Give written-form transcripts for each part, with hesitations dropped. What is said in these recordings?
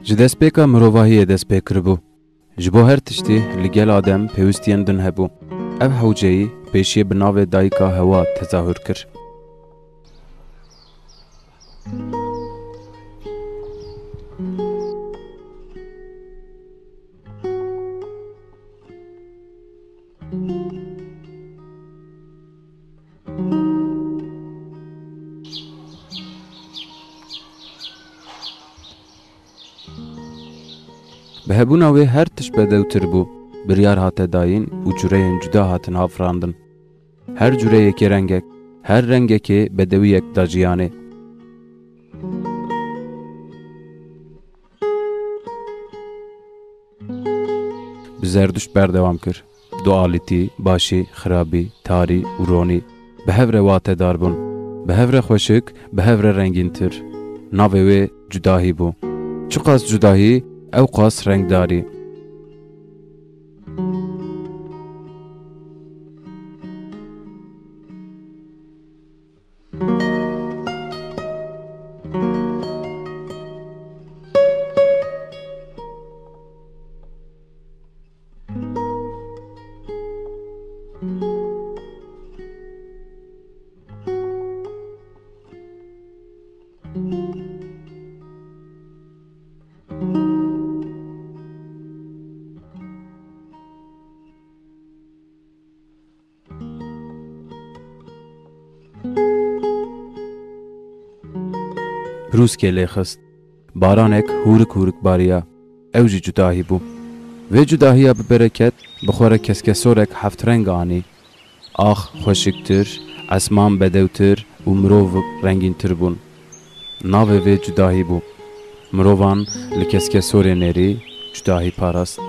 Ji destpêka mirovahiyê dest pê kiribû. Ji bo her tiştî li gel adem pêwîstiyên din hebû. Ev hewceyî pêşiyê bi navê dayika hewa tezahür kir. Bi hebûna wê her tişt bedewtir bû. Biryar hate dayîn û cureyên cuda hatin havfirandin. Her cureyekê rengek, her rengekê bedewiyek da jiyanê. Bi zerdüşt berdewam kir. Dualitî, başî, xirabî, tarî û ronî bi hev re watedar bûn. Bi hev re xweşik, bi hev re rengîntir. Navê wê cudahî bû. Çi qas cudahî, ew qas rengdarî. Rûskê lêxist. Baranek hûrik hûrik bariya. Ew jî cudahî bû. Vê cudahiya bi bereket bi xwe re keskesorek heft-reng anî. Ax xweşiktir, esman bedewtir û mirov rengîntir bûn. Navê vê cudahî bû. Mirovan li keskesorê nêrî cudahî parast.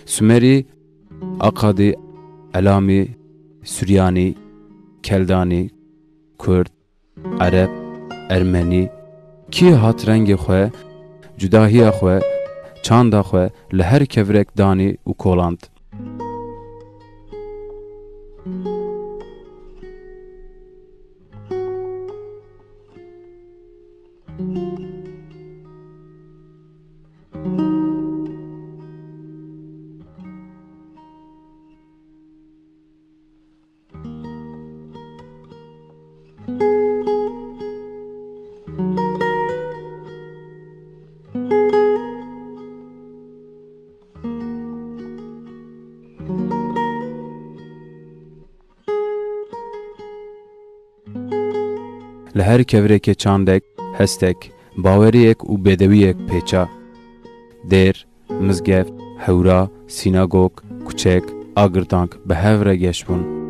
Sümerî, Akadî, Elamî, Süryanî, Keldanî, Kurd, Ereb, Ermenî kî hat rengê xwe, cudahiya xwe, çanda xwe li her kevirek danî û koland. Li her kevirekê çandek, hestek, baweriyek û bedewiyek pêça. Dêr, mizgev, hewra, sînagog, kuçek, agirdank bi hev re geş bûn.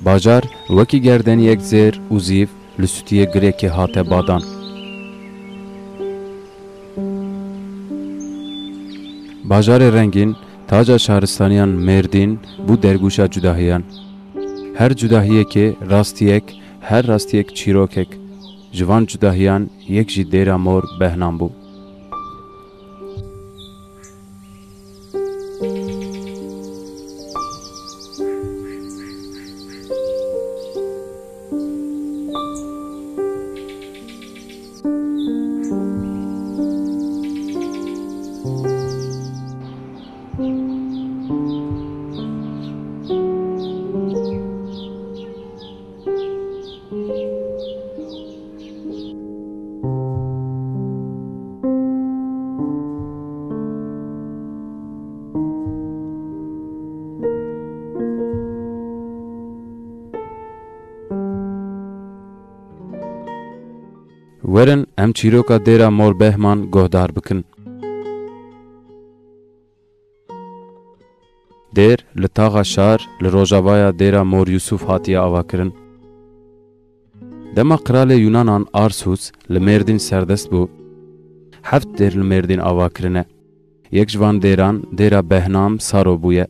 Bajar wekî gerdeniyek zêr û zîv li sûtiyê girekê hate badan. Bajarê rengîn, taca şaristaniyan Mêrdîn bû dergûşa cudahiyan. Her cudahiyekê rastiyek, her rastiyek çîrokek. Ji van cudahiyan yek jî dêra mor behnan bû. Werin em çîroka dêra Mor Behman gohdar bikin. Dêr li taxa şar li rojavaya dêra Mor Yusuf hatiye avakirin. Dema Kralê Yunanan Arsus li Mêrdîn serdest bû. Heft dêr li Mêrdîn avakirine. Yek ji van dêran dêra Behnam Saro bûye.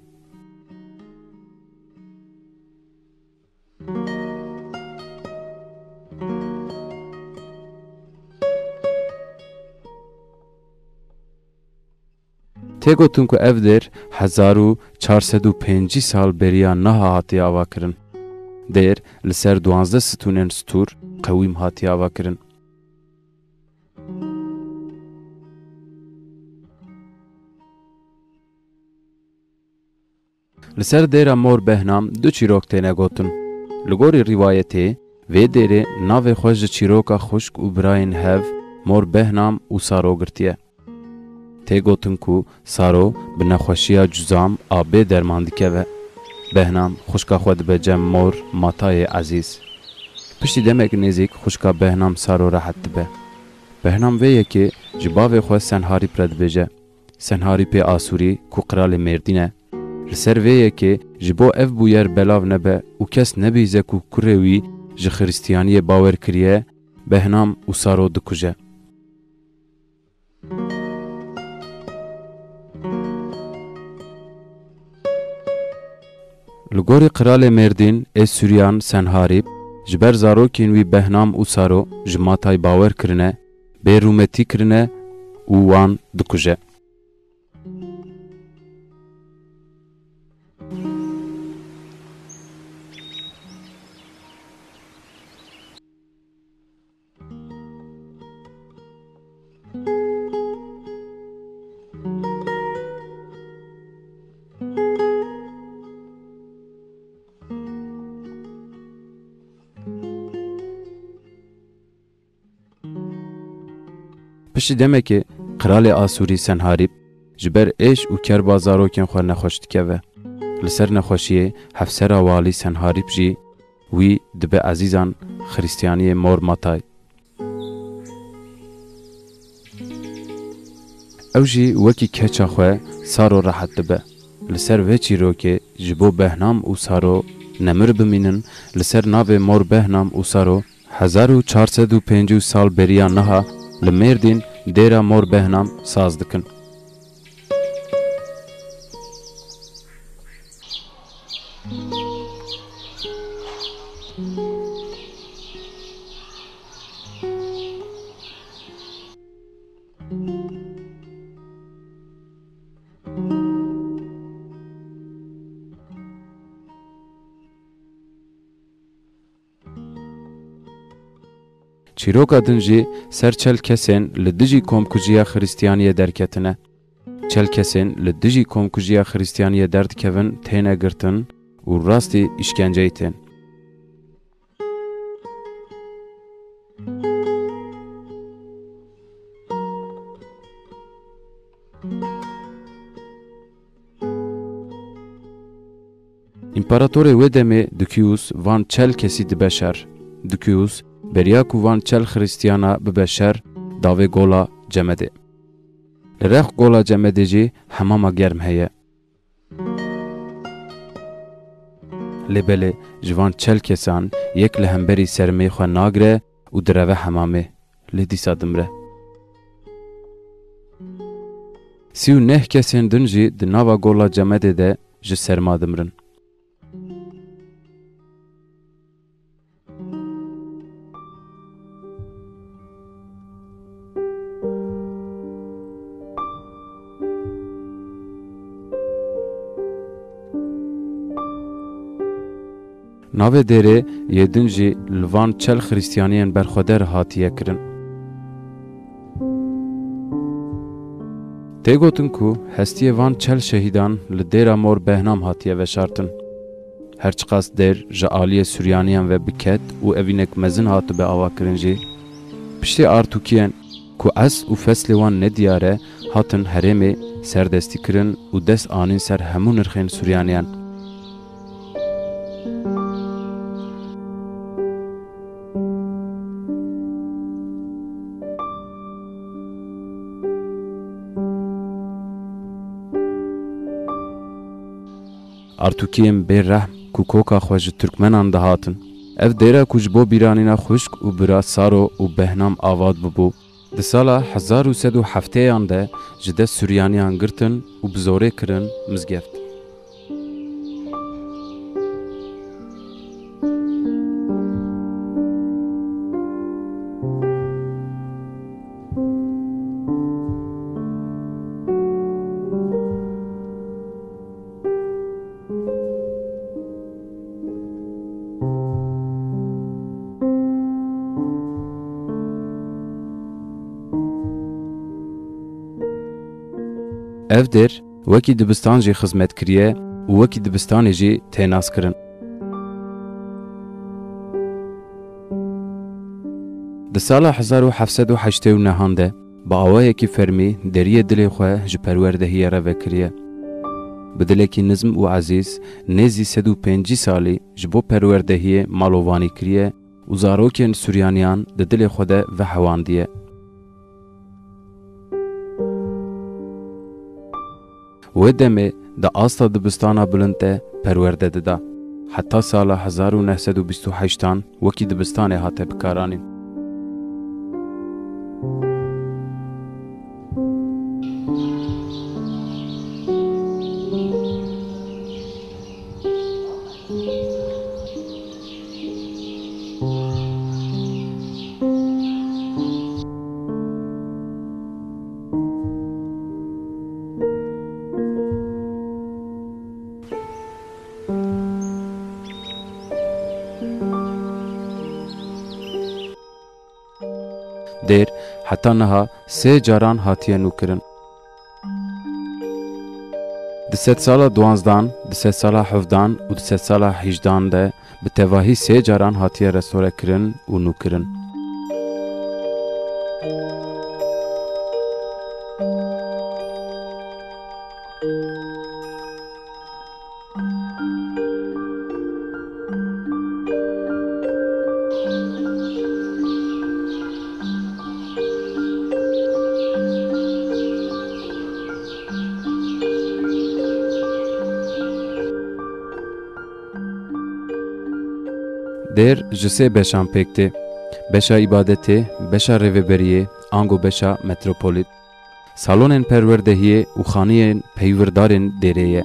Tê gotin ku ev dêr 1405 sal beriya niha hatiye avakirin. Dêr li ser 12 stûnên stûr qewîm hatiye avakirin. Li ser dêra Mor Behnam du çîrok têne gotin. Li gorî rîwayetê vê dêrê navê xwe ji çîroka xuşk û birayên hev Mor Behnam û Saro girtiye. Tê gotin ku Saro bi nexweşiya cuzam a bê derman dikeve. Behnam xuşka xwe dibe cem Mor Matayê ezîz. Piştî demek nêzik xuşka Behnam Saro rehet dibe. Behnam vê yekê ji bavê xwe Senharîp re dibêje. Senharîpê Asûrî ku Kralê Mêrdîn e. Li ser vê yekê ji bo ev bûyer belav nebe û kes nebîze ku kurê wî ji xristiyaniyê bawer kiriye, Behnam û Saro dikuje. Li gorî Kralê Mêrdîn ê Sûriyan Senharîp ji ber zarokên wî Behnam û Saro ji Matay bawer kirine, bêrûmetî kirine û wan dikuje. Piştî demekê Kralê Asûrî Senharîp ji ber êş û kerba zarokên xwe nexweş dikeve. Li ser nexweşiyê hefsera walî Senharîp jî wî dibe ezîzan xristiyaniyê Mor Matay. Ew jî wekî keça xwe Saro rehet dibe. Li ser vê çîrokê ji bo Behnam û Saro nemir bimînin, li ser navê Mor Behnam û Saro 1405 sal beriya niha li Mêrdîn dêra Mor Behnam saz dikin. Çîroka din jî ser çel kesên li dijî komkujiya xristiyaniyê derketine. Çel kesên li dijî komkujiya xristiyaniyê derdikevin têne girtin û rastî işkenceyê tên. İmparatorê wê demê Dukius van çel kesî dibe şer. Dukius beriya ku van çel xristiyana bibe şer davê gola Cemedê. Li rex gola Cemedê jî hemama germ heye. Lêbelê ji van çel kesan yek li hemberî sermê xwe nagire û direve hemamê. Lê dîsa dimre. 39 kesên din jî di nava gola Cemedê de ji serma dimirin. Navê dêrê yê din jî li van çel xristiyaniyên berxweder hatiye kirin. Tê gotin ku hestiyê van çel şehîdan li dêra Mor Behnam hatiye veşartin. Herçiqas dêr ji aliyê Sûryaniyan ve biket û evînek mezin hatibe avakirin jî, piştî artûkiyên ku es û feslê wan nediyar e hatin herêmê serdestî kirin û dest anîn ser hemû nirxên Sûryaniyan. Artukiyên bêrehm ku koka xwe ji Türkmenan dihatin. Ev dêre ku ji bo bîranîna xwişk û bira Saro û Behnam avad bibû. Di sala 1307 de ji dest Süryaniyan girtin û bi zorê kirin mizgeft. Ev dêr wekî dibistan jî xizmet kiriye û wekî dibistanê jî tênas kirin. Di sala 1789 de bi awayekî fermî deriyê dilê xwe ji perwerdehiyê re vekiriye. Bi dilekî nizm û ezîz nêzî 150 salî ji bo perwerdehiyê malovanî kiriye û zarokên Süryaniyan di dilê xwe de vehewandiye. Wê demê di asta dibistana bilind de perwerde dida. Heta sala 1928 wekî dibistanê hate bikaranîn. Dêr heta niha 3 caran hatiye nûkirin. Di sed sala 12, di sed sala 17 û di sed sala 18 de bi tevahî 3 caran hatiye restore kirin û nûkirin. Dêr ji sê beşan pêk tê. Beşa îbadetê, beşa rêveberiyê, ango beşa metropolit. Salonên perwerdehiyê û xaniyên peywirdarên dêrê ye.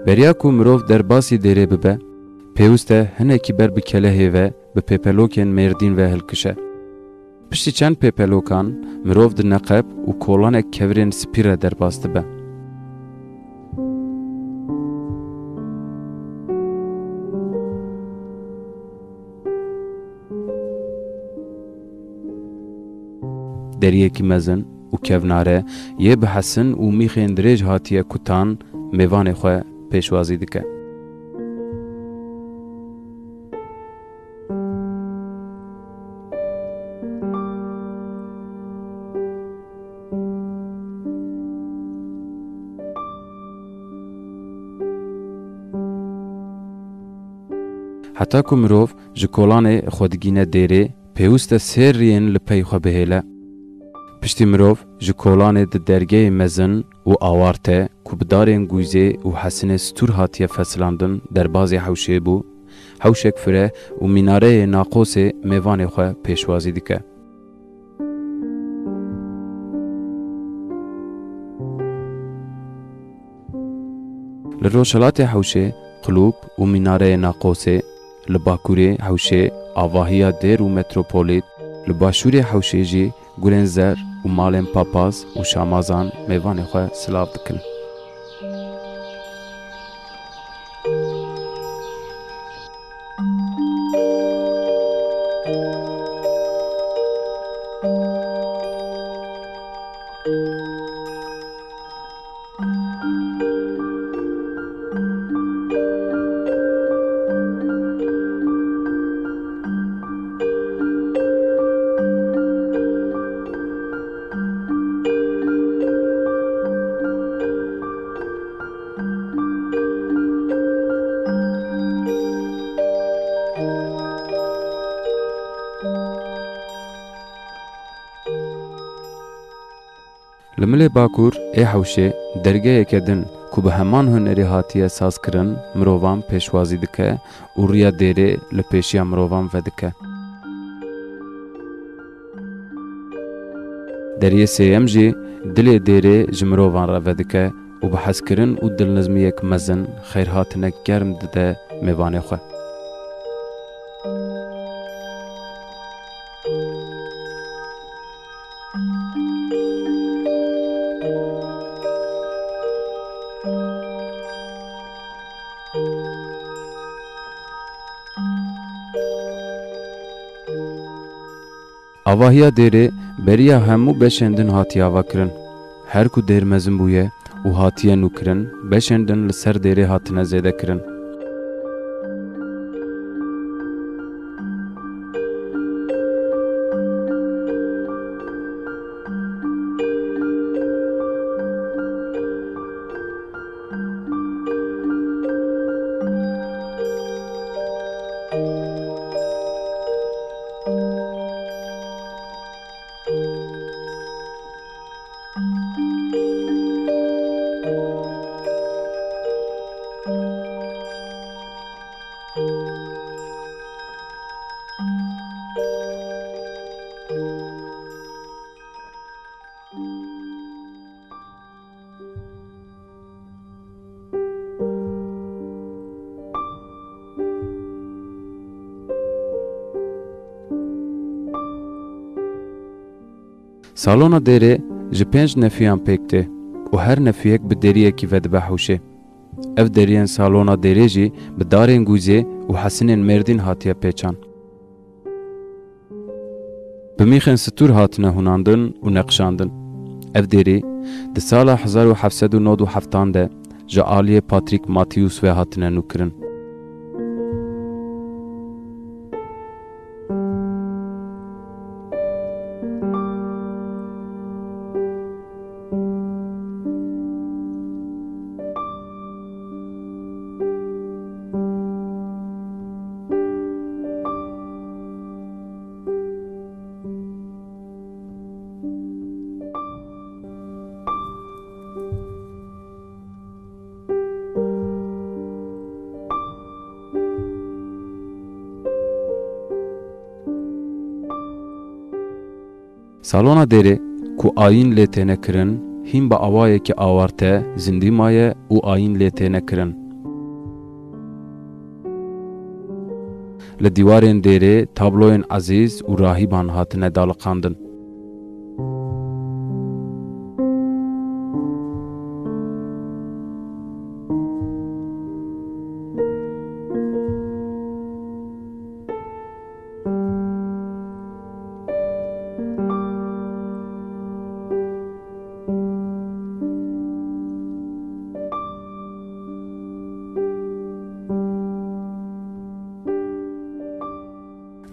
Beriya ku mirov derbasî dêrê bibe, pêwîst e hinekî ber bi kelehê ve bi pêpelokên mêrdîn ve hilkişe. Piştî çend pêpelokan, mirov di neqeb û kolanek kevirên spî re derbas dibe. Deriyekî mezin û kevnare yê bi hesin û mîxên dirêj hatiye kutan mêvanê xwe pêşwazî dike. Heta ku mirov ji kolanê xwe digîne dêrê, pêwîst e sê rêyên li pey xwe bihêle. Piştî mirov ji kolanê di dergehê mezin û awar te ku bi darên gûyzê û hesinê stûr hatiye fesilandin derbasê hewşê bû, hewşek fire û mînareyê naqosê mêvanê xwe pêşwazî dike. Li rojhilatê hewşê قلوب و میناره ناقوسه لباکوره حوشه آواهیا دیر و متروپولیت لباشوره حوشه جی گلن زر و مالن پاپاز و شامازان میوان خواه سلاف دکن. لمل باکور ای حوشه درگه کدن کو به همان هنری هاتیه ساز کرن مروان پیشوازی دکه و ریا دیره لپیشیا مروان ودکه. دریه سیم جی دل دیره جمروان را ودکه و بحث کرن و دل نظمی یک مزن خیرهاتنه گرم دده میوانه خواه. آواهیا دیره بریا همو بشندن هاتی آوا کرن. هر کو دیر مزن بویه و هاتیه نو کرن بشندن لسر دیره هاتنه زیده کرن. سالونا دیره جه 5 نفیان پیکته و هر نفیک به دیریه کی ود بحوشه. اف دیریان سالونا دیره جی به دارین گوزه و حسنین مردین هاتیه پیچان. بمیخن ستور هاتنه هناندن و نقشاندن. اف دیری ده سال 1797 ده جه آلیه پاتریک ماتیوس و هاتنه نوکرن. سالونا دیره کو آین لیتینه کرن هیم با آوائه که آوارته زندی مایه و آین لیتینه کرن. لدیوارین دیره تابلوین عزیز و راهیبان هاتنه دالقاندن.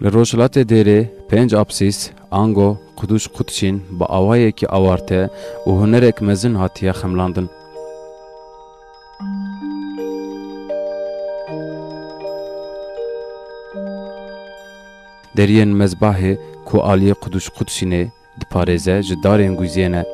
لروشلات دیره 5 آبسیس آنگو قدوش قدشین با آوائه که آوارته و هنرک مزن هاتیه خملاندن. درین مزباه کو آلیه قدوش قدشینه دپارزه جدارین گوزینه.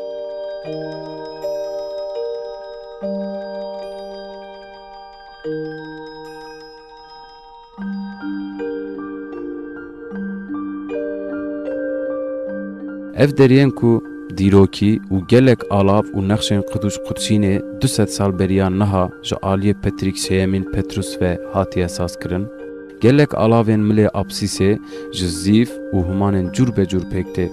اف درین کو دیروکی و گلک آلاف و نقشن قدوش قدشینه 200 سال بریان نها جا آلیه پتریک سیمین پتروس و هاتی اساس کرن گلک آلاوین ملی آبسیسه جزیف و همانن جور به جور پکته.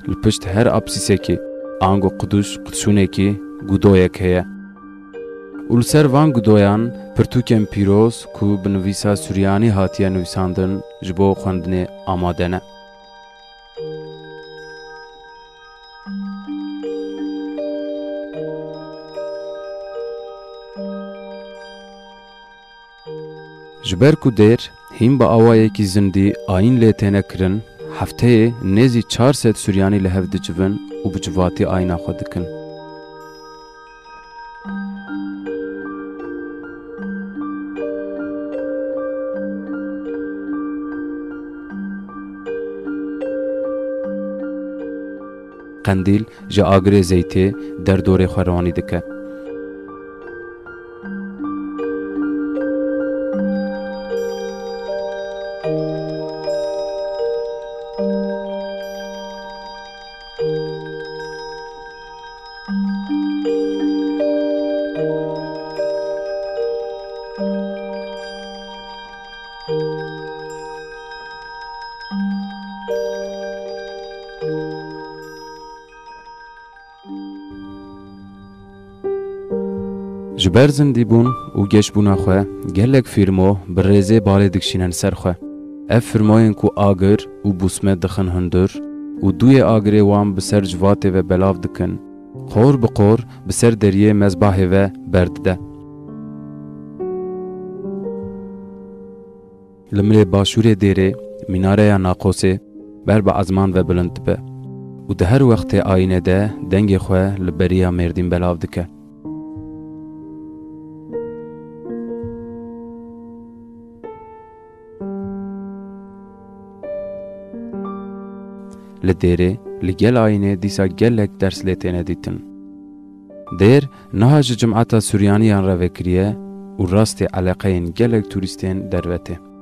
لپشت هر آبسیسه که آنگو قدوش قدشونه که گودویک هیا. اولسر وان گودویان پرتوکن پیروز کو بنویسا سوریانی هاتیه نویساندن جبو خوندن آماده نه. جبر کو دیر هیم با آوائه کی زندی آین لیتینه کرن هفته نزی 400 سوریانی لحف دجون و بجواتی آینا خود دکن. قندیل جا آگر زیته در دور خوروانی دکه. جبر زندی بون و گش بونا خواه گلک فیرمو برزه باله دکشینن سر خواه. اف فرماین کو آگر و بوسمه دخن هندر و دوی آگره وان بسر جواته و بلاف دکن خور بقور بسر دریه مزباحه و برد ده. لمره باشور دیره میناره یا ناقوسه بر با ازمان و بلند به و ده هر وقت آینه ده دنگ خواه لبریا مردین بلاف دکه. لدیره لگل آینه دیسا گلک درس لیتینه دیتن. دیر نهاج جمعتا سوریانیان را وکریه و راست علاقین گلک توریستین دروته.